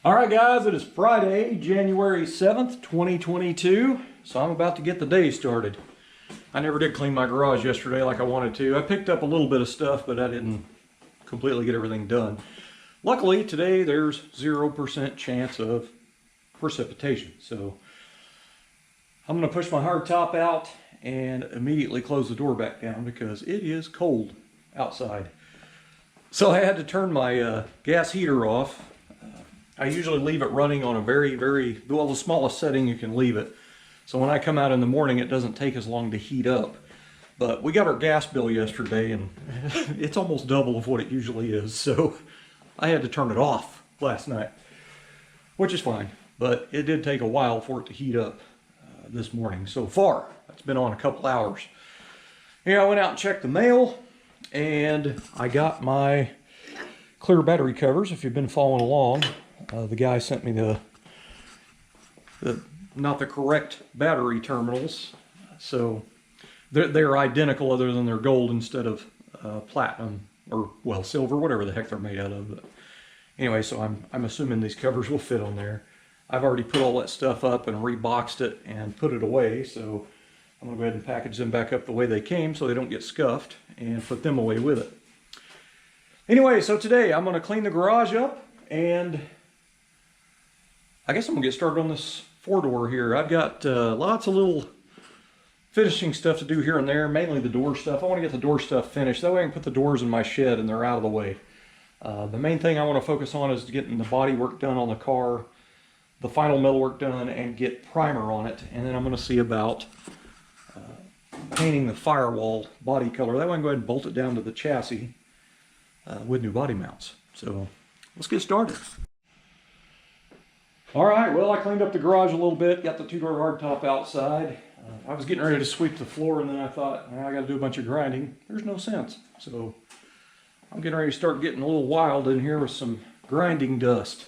Alright guys, it is Friday, January 7th, 2022, so I'm about to get the day started. I never did clean my garage yesterday like I wanted to. I picked up a little bit of stuff, but I didn't completely get everything done. Luckily, today there's 0% chance of precipitation, so I'm going to push my hard top out and immediately close the door back down because it is cold outside. So I had to turn my gas heater off. I usually leave it running on a very, well, the smallest setting you can leave it. So when I come out in the morning, it doesn't take as long to heat up. But we got our gas bill yesterday and it's almost double of what it usually is. So I had to turn it off last night, which is fine. But it did take a while for it to heat up this morning. So far, it's been on a couple hours. Yeah, I went out and checked the mail and I got my clear battery covers. If you've been following along, the guy sent me the not the correct battery terminals, so they're identical other than they're gold instead of platinum or, well, silver, whatever the heck they're made out of. But anyway, so I'm assuming these covers will fit on there. I've already put all that stuff up and reboxed it and put it away, so I'm gonna go ahead and package them back up the way they came so they don't get scuffed and put them away with it. Anyway, so today I'm gonna clean the garage up and I guess I'm gonna get started on this 4-door here. I've got lots of little finishing stuff to do here and there, mainly the door stuff. I want to get the door stuff finished. That way I can put the doors in my shed and they're out of the way. The main thing I want to focus on is getting the body work done on the car, the final millwork done, and get primer on it. And then I'm going to see about painting the Firewall body color. That way I can go ahead and bolt it down to the chassis with new body mounts. So let's get started. Alright, well, I cleaned up the garage a little bit, got the 2-door hardtop outside. I was getting ready to sweep the floor and then I thought, I gotta do a bunch of grinding. There's no sense. So I'm getting ready to start getting a little wild in here with some grinding dust.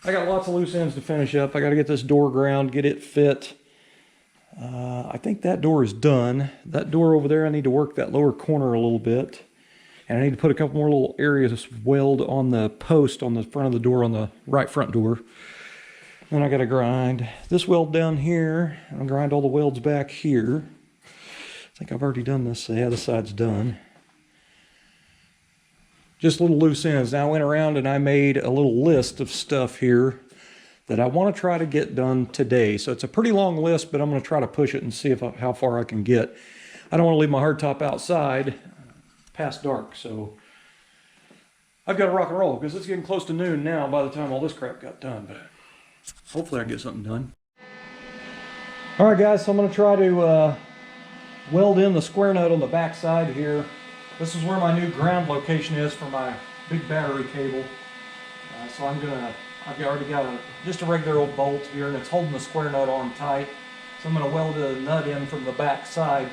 I got lots of loose ends to finish up. I gotta get this door ground, get it fit. I think that door is done. That door over there, I need to work that lower corner a little bit. And I need to put a couple more little areas of weld on the post on the front of the door, on the right front door. Then I got to grind this weld down here, and I'll grind all the welds back here. I think I've already done this. Yeah, the side's done. Just little loose ends. Now I went around and I made a little list of stuff here that I want to try to get done today. So it's a pretty long list, but I'm going to try to push it and see how far I can get. I don't want to leave my hardtop outside past dark, so I've got to rock and roll because it's getting close to noon now by the time all this crap got done. But hopefully I can get something done. Alright guys, so I'm going to try to weld in the square nut on the back side here. This is where my new ground location is for my big battery cable. So I've already got just a regular old bolt here and it's holding the square nut on tight. So I'm going to weld a nut in from the back side.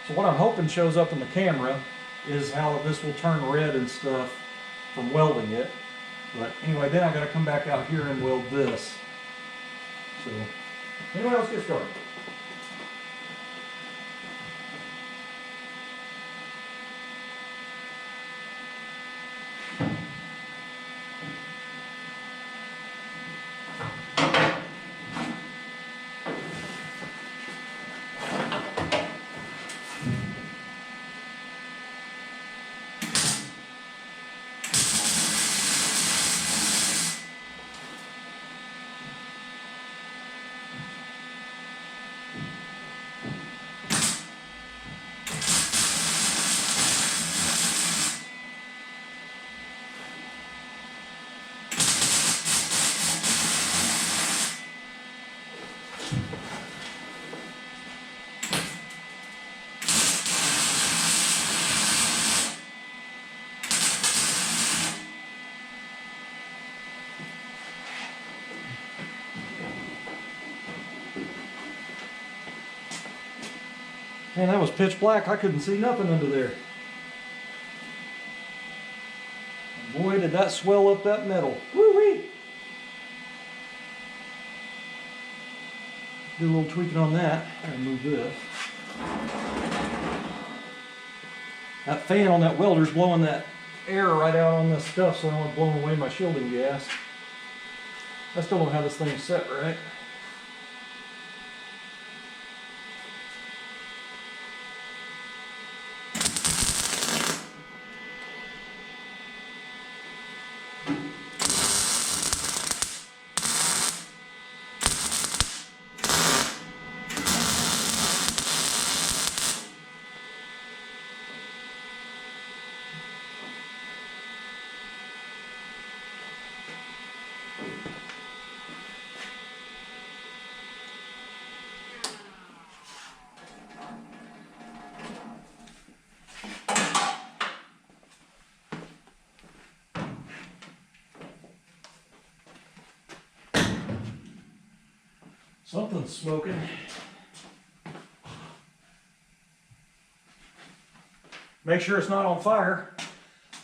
So what I'm hoping shows up in the camera is how this will turn red and stuff from welding it. But anyway, then I got to come back out here and weld this. So, anyway, let's get started. Man, that was pitch black. I couldn't see nothing under there. Boy, did that swell up that metal. Woo-wee! Do a little tweaking on that. I'm gonna move this. That fan on that welder's blowing that air right out on this stuff, so I don't want to blow away my shielding gas. I still don't have this thing set right. Something's smoking. Make sure it's not on fire.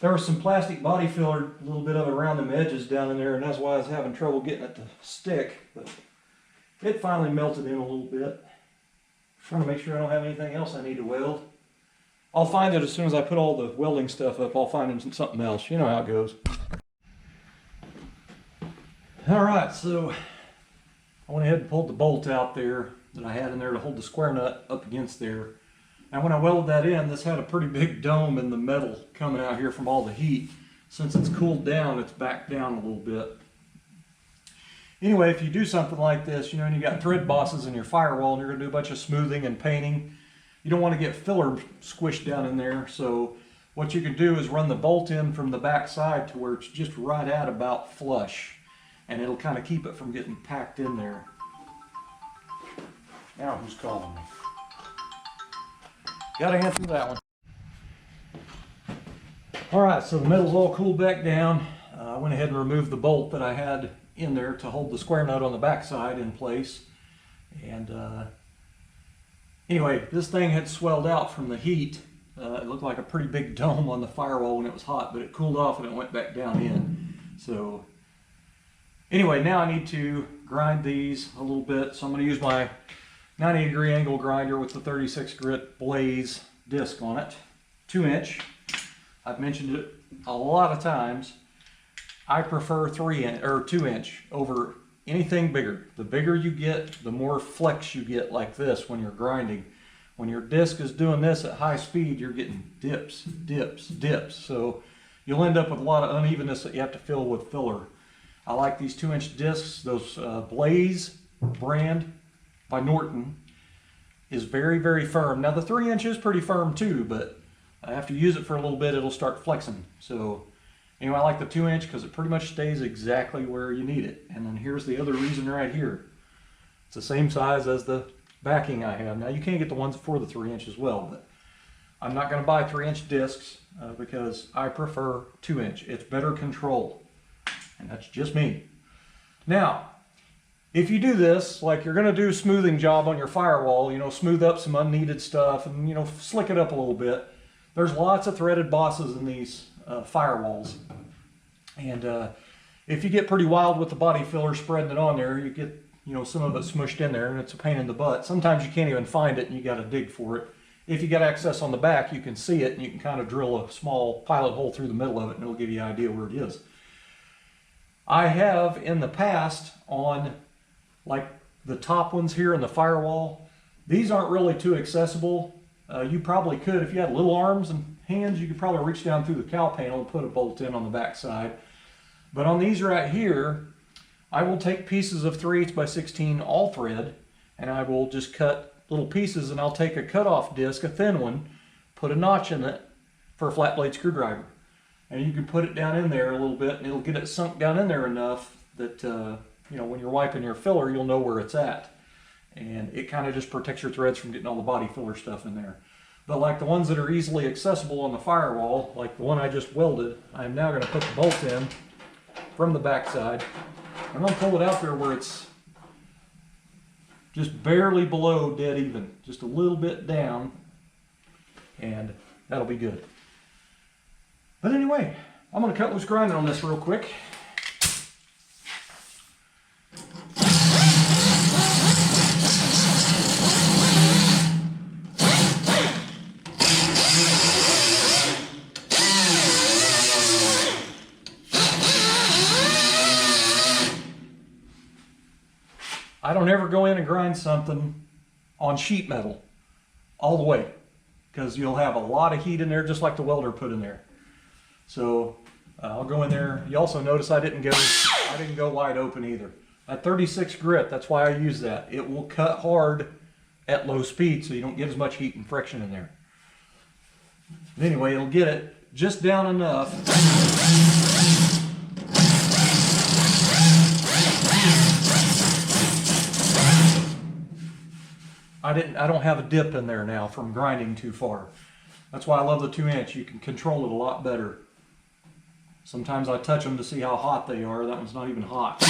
There was some plastic body filler, a little bit of it around the edges down in there, and that's why I was having trouble getting it to stick. But it finally melted in a little bit. Trying to make sure I don't have anything else I need to weld. I'll find it as soon as I put all the welding stuff up. I'll find something else. You know how it goes. Alright, so I went ahead and pulled the bolt out there that I had in there to hold the square nut up against there. And when I welded that in, this had a pretty big dome in the metal coming out here from all the heat. Since it's cooled down, it's backed down a little bit. Anyway, if you do something like this, you know, and you got thread bosses in your firewall and you're going to do a bunch of smoothing and painting, you don't want to get filler squished down in there. So what you can do is run the bolt in from the back side to where it's just right at about flush. And it'll kind of keep it from getting packed in there. Now who's calling me? Gotta answer that one. Alright, so the metal's all cooled back down. I went ahead and removed the bolt that I had in there to hold the square nut on the back side in place. And anyway, this thing had swelled out from the heat. It looked like a pretty big dome on the firewall when it was hot, but it cooled off and it went back down in. So anyway, now I need to grind these a little bit. So I'm going to use my 90-degree angle grinder with the 36 grit blaze disc on it, 2-inch. I've mentioned it a lot of times. I prefer 2-inch over anything bigger. The bigger you get, the more flex you get like this when you're grinding. When your disc is doing this at high speed, you're getting dips, dips, dips. So you'll end up with a lot of unevenness that you have to fill with filler. I like these 2-inch discs. Those Blaze brand by Norton is very, very firm. Now the 3-inch is pretty firm too, but after you use it for a little bit, it'll start flexing. So anyway, I like the 2-inch because it pretty much stays exactly where you need it. And then here's the other reason right here. It's the same size as the backing I have. Now you can get the ones for the 3-inch as well, but I'm not going to buy 3-inch discs because I prefer 2-inch. It's better control. And that's just me. Now, if you do this, like you're going to do a smoothing job on your firewall, you know, smooth up some unneeded stuff and, you know, slick it up a little bit. There's lots of threaded bosses in these firewalls. And if you get pretty wild with the body filler spreading it on there, you get, you know, some of it smushed in there and it's a pain in the butt. Sometimes you can't even find it and you got to dig for it. If you got access on the back, you can see it and you can kind of drill a small pilot hole through the middle of it and it'll give you an idea where it is. I have in the past on like the top ones here in the firewall, these aren't really too accessible. You probably could, if you had little arms and hands, you could probably reach down through the cowl panel and put a bolt in on the back side. But on these right here, I will take pieces of 3/8 by 16 all thread and I will just cut little pieces and I'll take a cutoff disc, a thin one, put a notch in it for a flat blade screwdriver. And you can put it down in there a little bit and it'll get it sunk down in there enough that, you know, when you're wiping your filler, you'll know where it's at. And it kind of just protects your threads from getting all the body filler stuff in there. But like the ones that are easily accessible on the firewall, like the one I just welded, I'm now going to put the bolt in from the back side. I'm going to pull it out there where it's just barely below dead even, just a little bit down, and that'll be good. But anyway, I'm going to cut loose grinding on this real quick. I don't ever go in and grind something on sheet metal all the way, because you'll have a lot of heat in there, just like the welder put in there. So I'll go in there. You also notice I didn't go wide open either. At 36 grit, that's why I use that. It will cut hard at low speed, so you don't get as much heat and friction in there. But anyway, it'll get it just down enough. I don't have a dip in there now from grinding too far. That's why I love the 2-inch. You can control it a lot better. Sometimes I touch them to see how hot they are. That one's not even hot.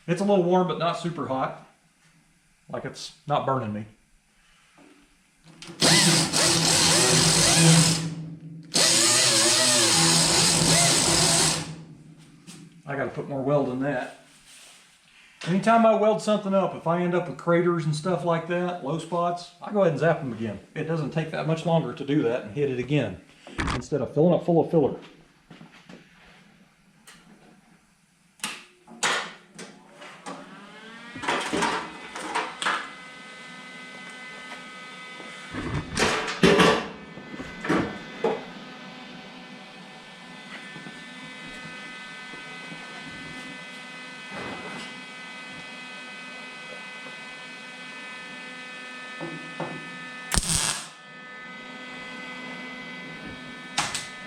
It's a little warm, but not super hot. Like it's not burning me. I gotta put more weld in that. Anytime I weld something up, if I end up with craters and stuff like that, low spots, I go ahead and zap them again. It doesn't take that much longer to do that and hit it again, instead of filling it full of filler.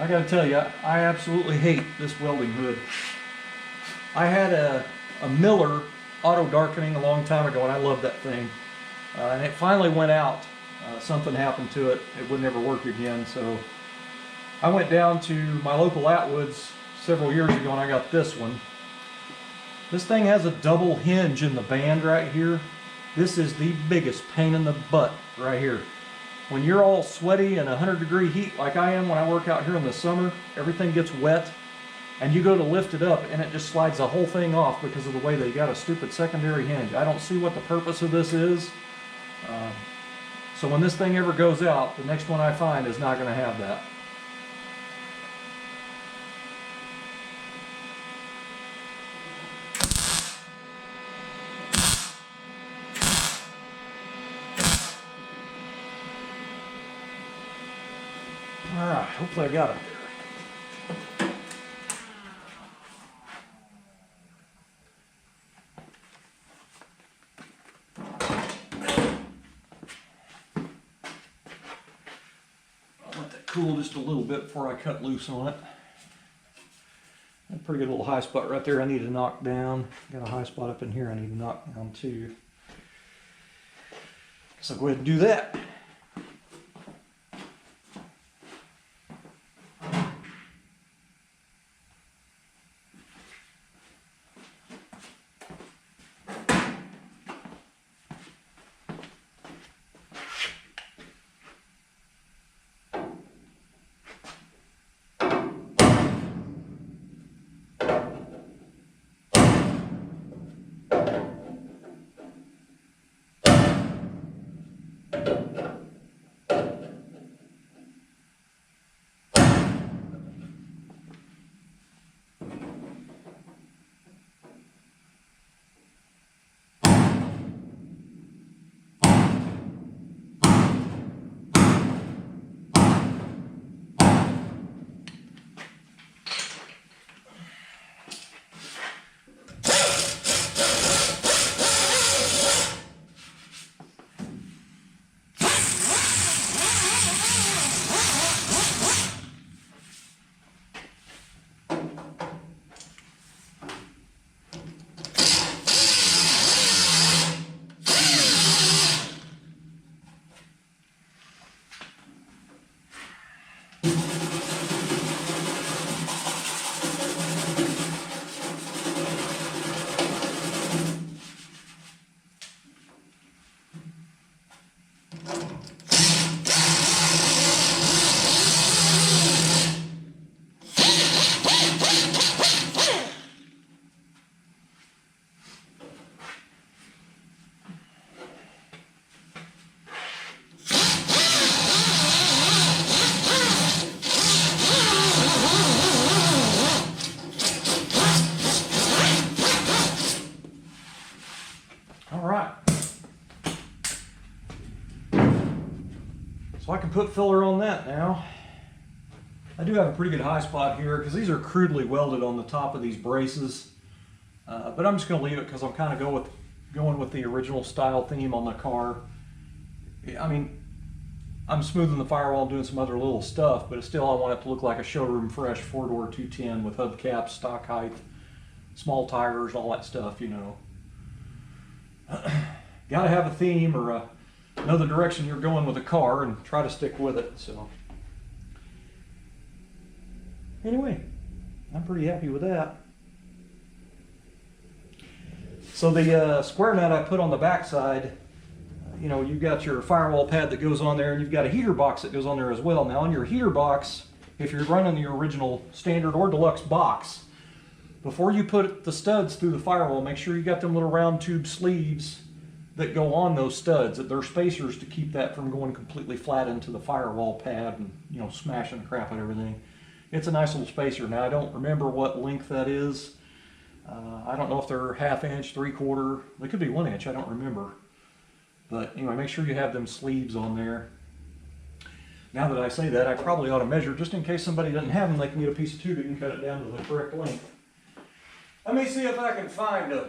I gotta tell you, I absolutely hate this welding hood. I had a Miller auto darkening a long time ago, and I loved that thing. And it finally went out. Something happened to it. It would never work again. So I went down to my local Atwoods several years ago, and I got this one. This thing has a double hinge in the band right here. This is the biggest pain in the butt right here. When you're all sweaty and 100-degree heat like I am when I work out here in the summer, everything gets wet, and you go to lift it up and it just slides the whole thing off because of the way they got a stupid secondary hinge. I don't see what the purpose of this is. So when this thing ever goes out, the next one I find is not going to have that. Alright, hopefully I got it there. I'll let that cool just a little bit before I cut loose on it. A pretty good little high spot right there I need to knock down. Got a high spot up in here I need to knock down too. So I'll go ahead and do that. can put filler on that now. I do have a pretty good high spot here because these are crudely welded on the top of these braces. But I'm just going to leave it because I'm kind of going with the original style theme on the car. I mean, I'm smoothing the firewall, doing some other little stuff, but still I want it to look like a showroom fresh 4-door 210 with hubcaps, stock height, small tires, all that stuff, you know. Got to have a theme or know the direction you're going with a car and try to stick with it. So anyway, I'm pretty happy with that. So the square nut I put on the back side, you know, you've got your firewall pad that goes on there, and you've got a heater box that goes on there as well. Now on your heater box, if you're running the original standard or deluxe box, before you put the studs through the firewall, make sure you got them little round tube sleeves that go on those studs. That they're spacers to keep that from going completely flat into the firewall pad and, you know, smashing the crap out of everything. It's a nice little spacer. Now I don't remember what length that is. I don't know if they're 1/2 inch, 3/4. They could be 1 inch. I don't remember. But anyway, make sure you have them sleeves on there. Now that I say that, I probably ought to measure just in case somebody doesn't have them. They can get a piece of tubing and cut it down to the correct length. Let me see if I can find them.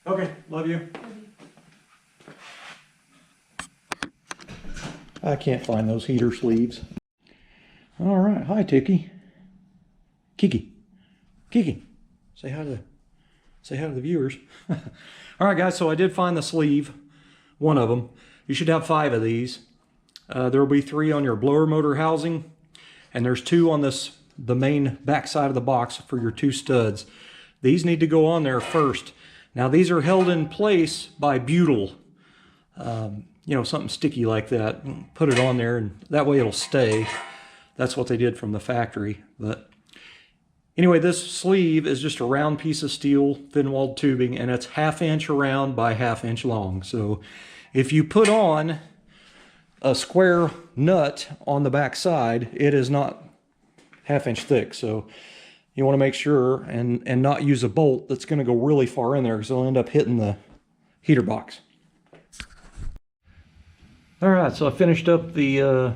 Okay, love you. I can't find those heater sleeves. All right, hi Tiki. Kiki. Kiki. Say hi to the viewers. All right guys, so I did find the sleeve, one of them. You should have 5 of these. There will be 3 on your blower motor housing, and there's 2 on the main back side of the box for your 2 studs. These need to go on there first. Now these are held in place by butyl, you know, something sticky like that. Put it on there and that way it'll stay. That's what they did from the factory. But anyway, this sleeve is just a round piece of steel, thin-walled tubing, and it's 1/2 inch around by 1/2 inch long. So if you put on a square nut on the back side, it is not 1/2 inch thick. So you want to make sure and not use a bolt that's going to go really far in there because it'll end up hitting the heater box. All right, so I finished up the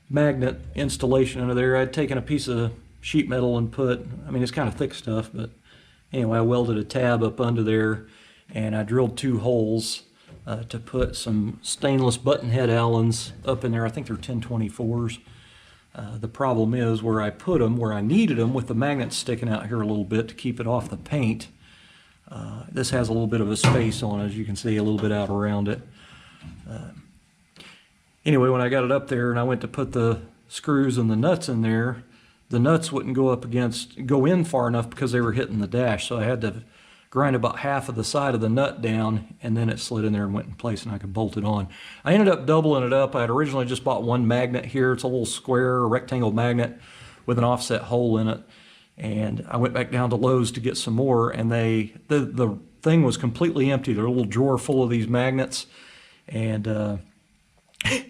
magnet installation under there. I'd taken a piece of sheet metal and it's kind of thick stuff, but anyway, I welded a tab up under there and I drilled 2 holes to put some stainless button head Allens up in there. I think they're 1024s. The problem is where I put them, where I needed them, with the magnets sticking out here a little bit to keep it off the paint. This has a little bit of a space on it, as you can see, a little bit out around it. Anyway, when I got it up there and I went to put the screws and the nuts in there, the nuts wouldn't go in far enough because they were hitting the dash. So I had to grind about half of the side of the nut down, and then it slid in there and went in place and I could bolt it on. I ended up doubling it up. I had originally just bought 1 magnet here. It's a little square rectangle magnet with an offset hole in it. And I went back down to Lowe's to get some more, and the thing was completely empty. There's a little drawer full of these magnets. And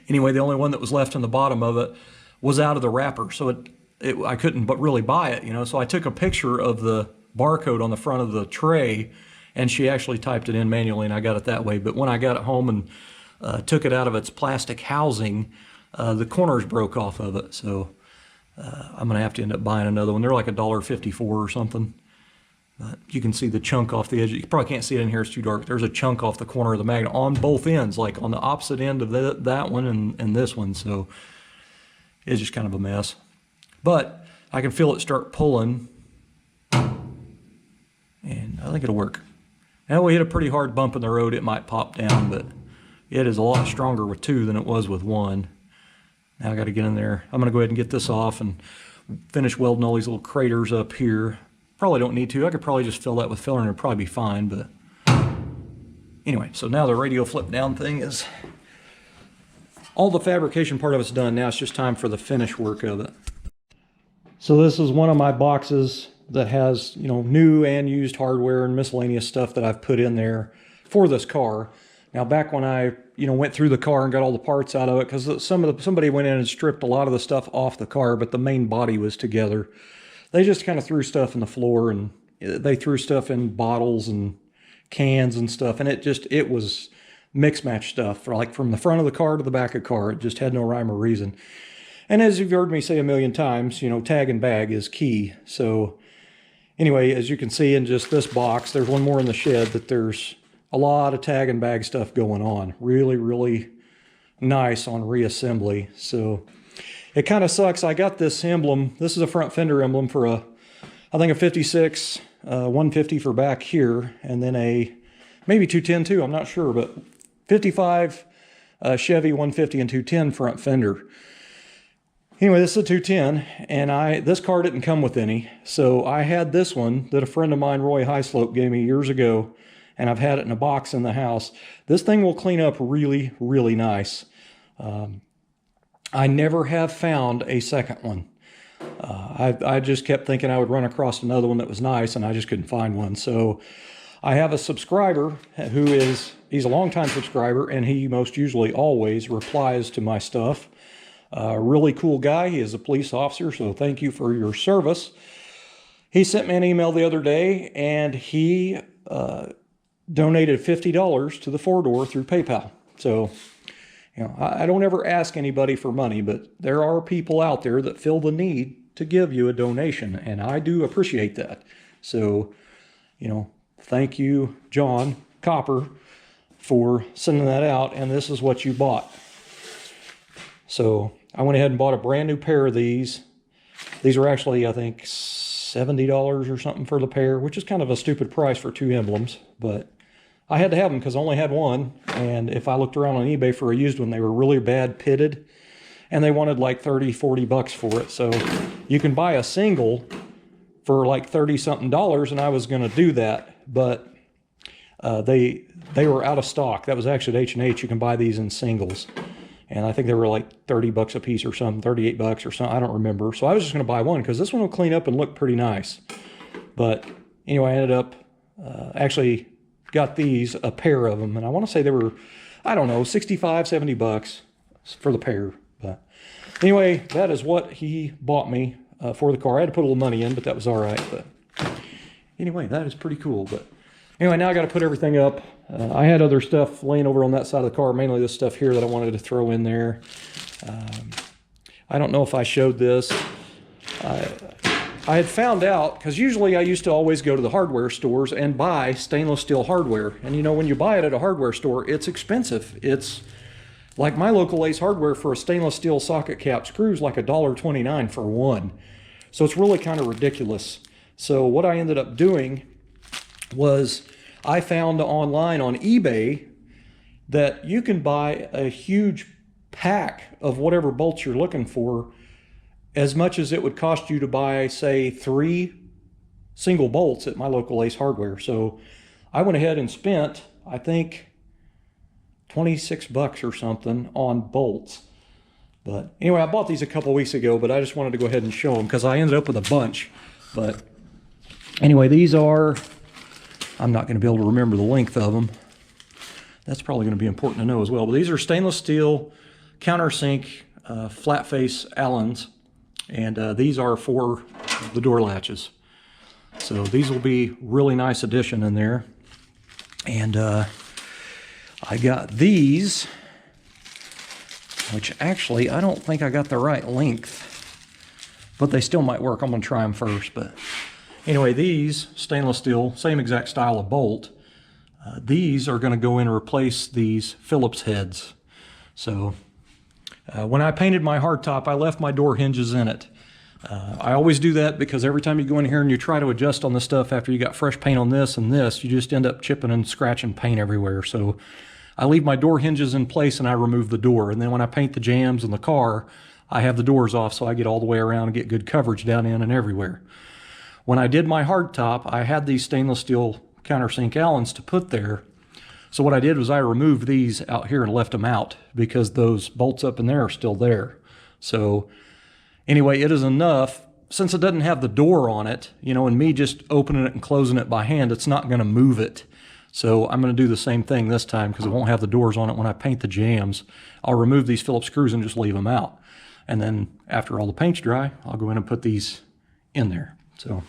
anyway, the only one that was left in the bottom of it was out of the wrapper. So I couldn't but really buy it, you know. So I took a picture of the barcode on the front of the tray, and she actually typed it in manually, and I got it that way. But when I got it home and took it out of its plastic housing, the corners broke off of it. So I'm gonna have to end up buying another one. They're like $1.54 or something. But you can see the chunk off the edge. You probably can't see it in here, it's too dark. There's a chunk off the corner of the magnet on both ends, like on the opposite end of that one and this one. So it's just kind of a mess. But I can feel it start pulling, and I think it'll work. Now we hit a pretty hard bump in the road, it might pop down, but it is a lot stronger with 2 than it was with 1. Now I got to get in there. I'm going to go ahead and get this off and finish welding all these little craters up here. Probably don't need to. I could probably just fill that with filler and it'd probably be fine, but anyway, so now the radio flip down thing is all the fabrication part of it's done. Now it's just time for the finish work of it. So this is one of my boxes that has, you know, new and used hardware and miscellaneous stuff that I've put in there for this car. Now, back when I, went through the car and got all the parts out of it, because somebody went in and stripped a lot of the stuff off the car, but the main body was together. They just kind of threw stuff in the floor, and they threw stuff in bottles and cans and stuff, and it was mix match stuff, like from the front of the car to the back of the car. It just had no rhyme or reason. And as you've heard me say a million times, tag and bag is key. So anyway, as you can see in just this box, there's one more in the shed, that there's a lot of tag and bag stuff going on. Really, really nice on reassembly. So it kind of sucks. I got this emblem. This is a front fender emblem for I think a 56, 150 for back here, and then maybe 210 too, I'm not sure, but 55 Chevy 150 and 210 front fender. Anyway, this is a 210, and this car didn't come with any, so I had this one that a friend of mine, Roy Highslope, gave me years ago, and I've had it in a box in the house. This thing will clean up really, really nice. I never have found a second one. I just kept thinking I would run across another one that was nice, and I just couldn't find one. So I have a subscriber he's a longtime subscriber, and he most usually always replies to my stuff. Really cool guy. He is a police officer, so thank you for your service. He sent me an email the other day, and he donated $50 to the 4-door through PayPal. So, I don't ever ask anybody for money, but there are people out there that feel the need to give you a donation, and I do appreciate that. So, thank you, John Copper, for sending that out, and this is what you bought. So I went ahead and bought a brand new pair of these. These are actually, I think, $70 or something for the pair, which is kind of a stupid price for 2 emblems, but I had to have them because I only had one, and if I looked around on eBay for a used one, they were really bad pitted, and they wanted like 30, 40 bucks for it. So you can buy a single for like 30 something dollars, and I was going to do that, but they were out of stock. That was actually at H&H. You can buy these in singles, and I think they were like 30 bucks a piece or something, 38 bucks or something, I don't remember. So I was just going to buy one because this one will clean up and look pretty nice. But anyway, I ended up actually got these, a pair of them, and I want to say they were, I don't know, 65, 70 bucks for the pair. But anyway, that is what he bought me for the car. I had to put a little money in, but that was all right. But anyway, that is pretty cool. But anyway, now I got to put everything up. I had other stuff laying over on that side of the car, mainly this stuff here that I wanted to throw in there. I don't know if I showed this. I had found out, because usually I used to always go to the hardware stores and buy stainless steel hardware. And when you buy it at a hardware store, it's expensive. It's like my local Ace Hardware for a stainless steel socket cap screws like $1.29 for one. So it's really kind of ridiculous. So what I ended up doing was I found online on eBay that you can buy a huge pack of whatever bolts you're looking for, as much as it would cost you to buy, say, 3 single bolts at my local Ace Hardware. So I went ahead and spent, I think, 26 bucks or something on bolts. But anyway, I bought these a couple weeks ago, but I just wanted to go ahead and show them because I ended up with a bunch. But anyway, these are, I'm not going to be able to remember the length of them. That's probably going to be important to know as well. But these are stainless steel countersink flat face Allens. And these are for the door latches. So these will be really nice addition in there. And I got these, which actually I don't think I got the right length, but they still might work. I'm going to try them first. But anyway, these stainless steel, same exact style of bolt. These are going to go in and replace these Phillips heads. So when I painted my hardtop, I left my door hinges in it. I always do that because every time you go in here and you try to adjust on the stuff after you got fresh paint on this and this, you just end up chipping and scratching paint everywhere. So I leave my door hinges in place and I remove the door. And then when I paint the jambs in the car, I have the doors off so I get all the way around and get good coverage down in and everywhere. When I did my hardtop, I had these stainless steel countersink Allens to put there. So what I did was I removed these out here and left them out because those bolts up in there are still there. So anyway, it is enough. Since it doesn't have the door on it, and me just opening it and closing it by hand, it's not going to move it. So I'm going to do the same thing this time because it won't have the doors on it when I paint the jambs. I'll remove these Phillips screws and just leave them out. And then after all the paint's dry, I'll go in and put these in there. So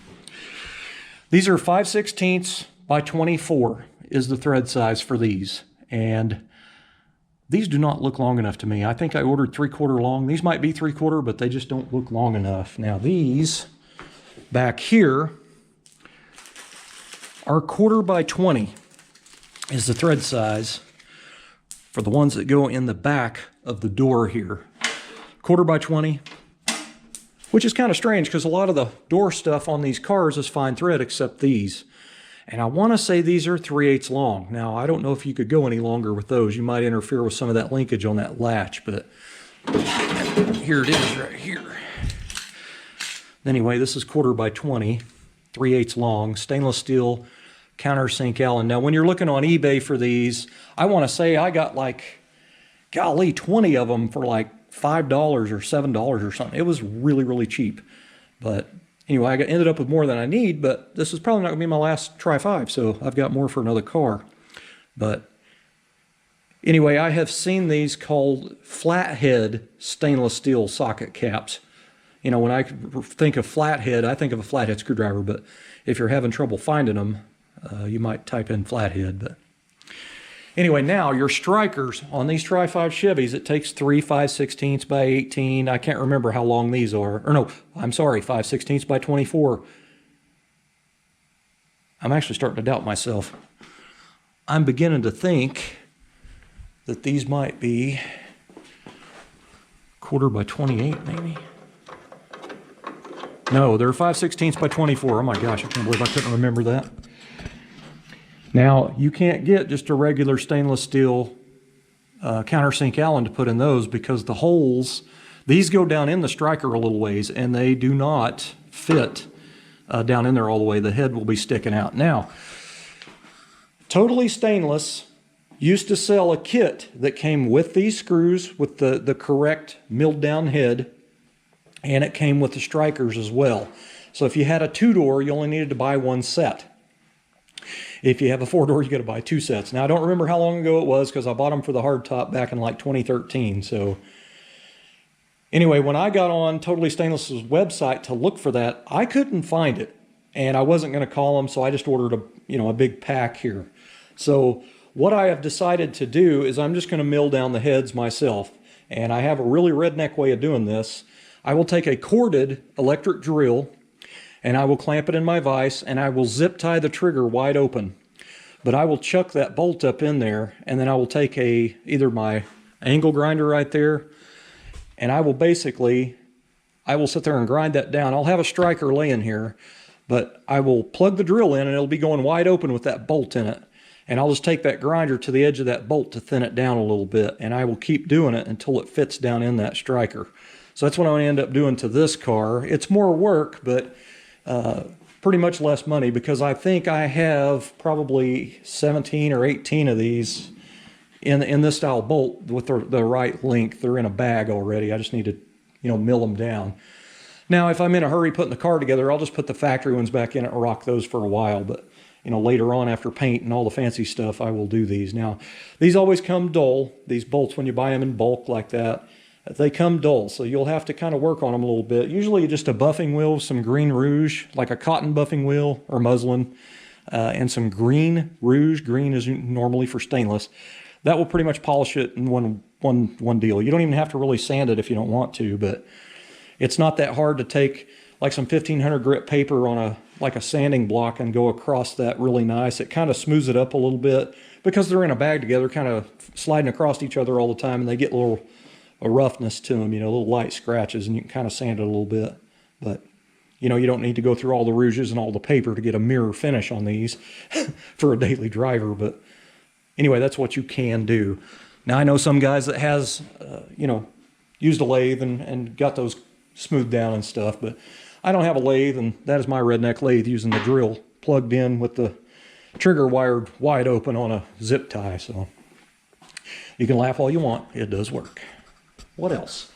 these are 5/16 by 24 is the thread size for these. And these do not look long enough to me. I think I ordered 3/4 long. These might be 3/4, but they just don't look long enough. Now these back here are 1/4 by 20 is the thread size for the ones that go in the back of the door here. 1/4 by 20, which is kind of strange because a lot of the door stuff on these cars is fine thread except these. And I want to say these are 3/8 long. Now, I don't know if you could go any longer with those. You might interfere with some of that linkage on that latch, but here it is right here. Anyway, this is 1/4 by 20, 3/8 long, stainless steel countersink Allen. Now, when you're looking on eBay for these, I want to say I got like, golly, 20 of them for like $5 or $7 or something. It was really, really cheap. But anyway, I ended up with more than I need, but this is probably not going to be my last Tri-5, so I've got more for another car. But anyway, I have seen these called flathead stainless steel socket caps. You know, when I think of flathead, I think of a flathead screwdriver, but if you're having trouble finding them, you might type in flathead. But anyway, now your strikers on these Tri-5 Chevys, it takes 3 5/16 by 18. I can't remember how long these are. Or no, I'm sorry, 5/16 by 24. I'm actually starting to doubt myself. I'm beginning to think that these might be 1/4 by 28 maybe. No, they're 5/16 by 24. Oh my gosh, I can't believe I couldn't remember that. Now, you can't get just a regular stainless steel countersink Allen to put in those because the holes, these go down in the striker a little ways and they do not fit down in there all the way. The head will be sticking out. Now, Totally Stainless used to sell a kit that came with these screws with the correct milled down head, and it came with the strikers as well. So if you had a 2-door, you only needed to buy 1 set. If you have a 4-door, you got to buy 2 sets. Now, I don't remember how long ago it was because I bought them for the hardtop back in like 2013. So anyway, when I got on Totally Stainless's website to look for that, I couldn't find it. And I wasn't going to call them, so I just ordered a big pack here. So what I have decided to do is I'm just going to mill down the heads myself. And I have a really redneck way of doing this. I will take a corded electric drill and I will clamp it in my vise and I will zip tie the trigger wide open. But I will chuck that bolt up in there and then I will take either my angle grinder right there and I will sit there and grind that down. I'll have a striker laying here, but I will plug the drill in and it'll be going wide open with that bolt in it. And I'll just take that grinder to the edge of that bolt to thin it down a little bit. And I will keep doing it until it fits down in that striker. So that's what I'm going to end up doing to this car. It's more work, but pretty much less money because I think I have probably 17 or 18 of these in this style bolt with the right length. They're in a bag already. I just need to, mill them down. Now, if I'm in a hurry putting the car together, I'll just put the factory ones back in it and rock those for a while. But, later on after paint and all the fancy stuff, I will do these. Now, these always come dull. These bolts, when you buy them in bulk like that, they come dull. So you'll have to kind of work on them a little bit. Usually just a buffing wheel with some green rouge, like a cotton buffing wheel or muslin, and some green rouge. Green is normally for stainless. That will pretty much polish it in one deal. You don't even have to really sand it if you don't want to, but it's not that hard to take like some 1500 grit paper on like a sanding block and go across that really nice. It kind of smooths it up a little bit because they're in a bag together, kind of sliding across each other all the time, and they get a roughness to them, little light scratches, and you can kind of sand it a little bit. But, you don't need to go through all the rouges and all the paper to get a mirror finish on these for a daily driver. But anyway, that's what you can do. Now, I know some guys that has, used a lathe and got those smoothed down and stuff, but I don't have a lathe, and that is my redneck lathe using the drill plugged in with the trigger wired wide open on a zip tie. So you can laugh all you want. It does work. What else?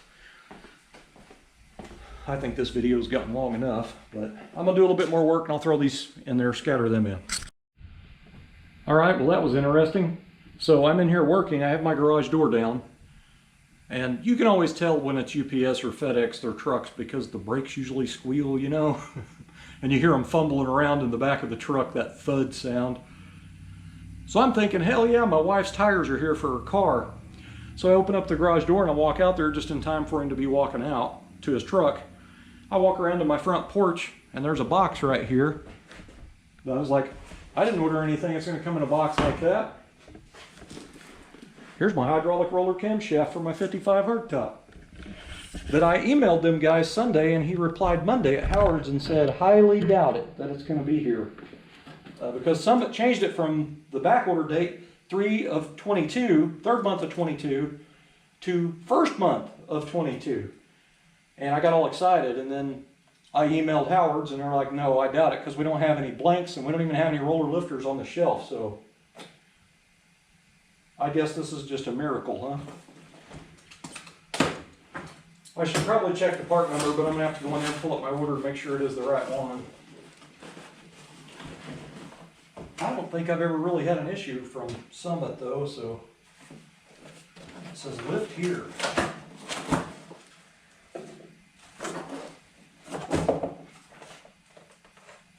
I think this video's gotten long enough, but I'm going to do a little bit more work and I'll throw these in there, scatter them in. All right, well that was interesting. So I'm in here working, I have my garage door down. And you can always tell when it's UPS or FedEx, their trucks, because the brakes usually squeal, you know. And you hear them fumbling around in the back of the truck, that thud sound. So I'm thinking, hell yeah, my wife's tires are here for her car. So I open up the garage door and I walk out there just in time for him to be walking out to his truck. I walk around to my front porch and there's a box right here. I was like, I didn't order anything that's going to come in a box like that. Here's my hydraulic roller camshaft for my 55 hardtop. That I emailed them guys Sunday, and he replied Monday at Howard's and said, highly doubt it that it's going to be here. Because Summit changed it from the back order date, 3/22, third month of 22, to first month of 22. And I got all excited, and then I emailed Howard's, and they're like, no, I doubt it, because we don't have any blanks, and we don't even have any roller lifters on the shelf, so I guess this is just a miracle, huh? I should probably check the part number, but I'm going to have to go in there and pull up my order and make sure it is the right one. I don't think I've ever really had an issue from Summit, though, so it says lift here.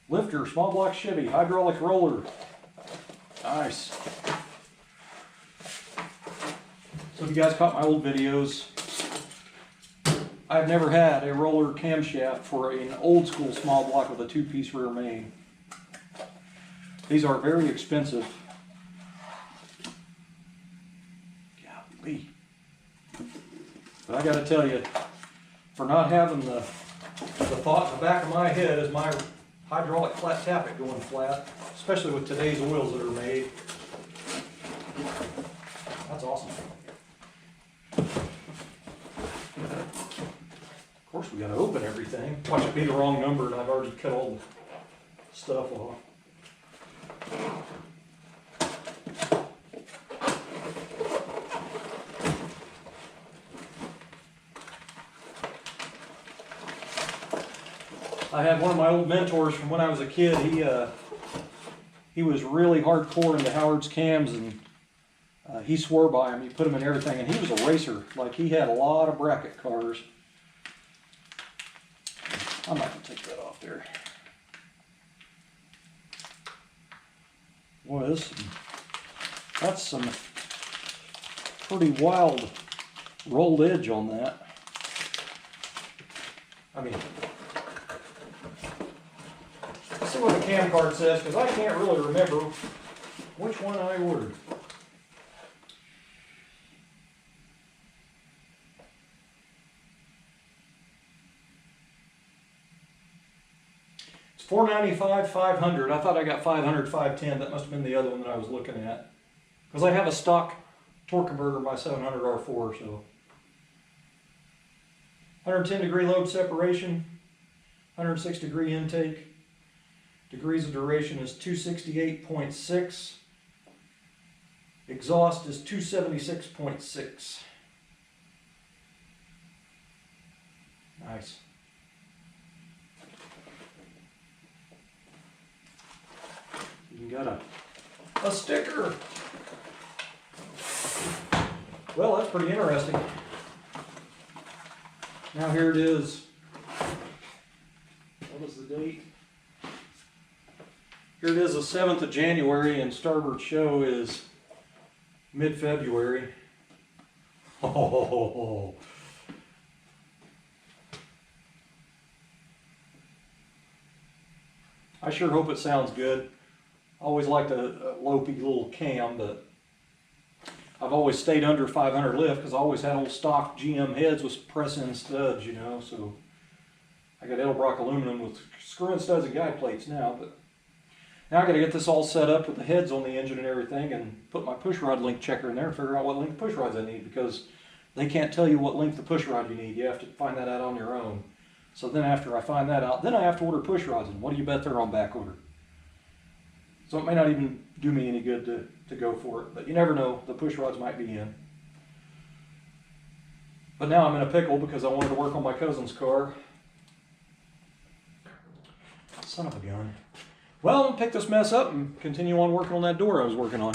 Lifter, small block Chevy, hydraulic roller. Nice. So if you guys caught my old videos, I've never had a roller camshaft for an old school small block with a two-piece rear main. These are very expensive. Golly. But I gotta tell you, for not having the thought in the back of my head is my hydraulic flat tappet going flat, especially with today's oils that are made. That's awesome. Of course, we got to open everything. Watch it be the wrong number, and I've already cut all the stuff off. I had one of my old mentors from when I was a kid. He was really hardcore into Howard's cams, and he swore by him. He put them in everything, and he was a racer. Like, he had a lot of bracket cars. I might have to take that off there. Boy, that's some pretty wild rolled edge on that. I mean, let's see what the cam card says, because I can't really remember which one I ordered. $495, $500. I thought I got $500, $510. That must have been the other one that I was looking at. Because I have a stock torque converter by 700 R4, so. 110 degree load separation, 106 degree intake. Degrees of duration is 268.6. Exhaust is 276.6. Nice. You got a sticker. Well, that's pretty interesting. Now here it is. What was the date? Here it is, the 7th of January, and Starboard Show is mid-February. Oh. I sure hope it sounds good. I always liked a lopey little cam, but I've always stayed under 500 lift because I always had old stock GM heads with press-in studs, you know, so I got Edelbrock aluminum with screw-in studs and guide plates now, but now I got to get this all set up with the heads on the engine and everything and put my push rod length checker in there and figure out what length push rods I need, because they can't tell you what length of push rod you need. You have to find that out on your own. So then after I find that out, then I have to order push rods, and what do you bet they're on back order? So it may not even do me any good to go for it, but you never know, the push rods might be in. But now I'm in a pickle because I wanted to work on my cousin's car. Son of a gun. Well, I'm gonna pick this mess up and continue on working on that door I was working on.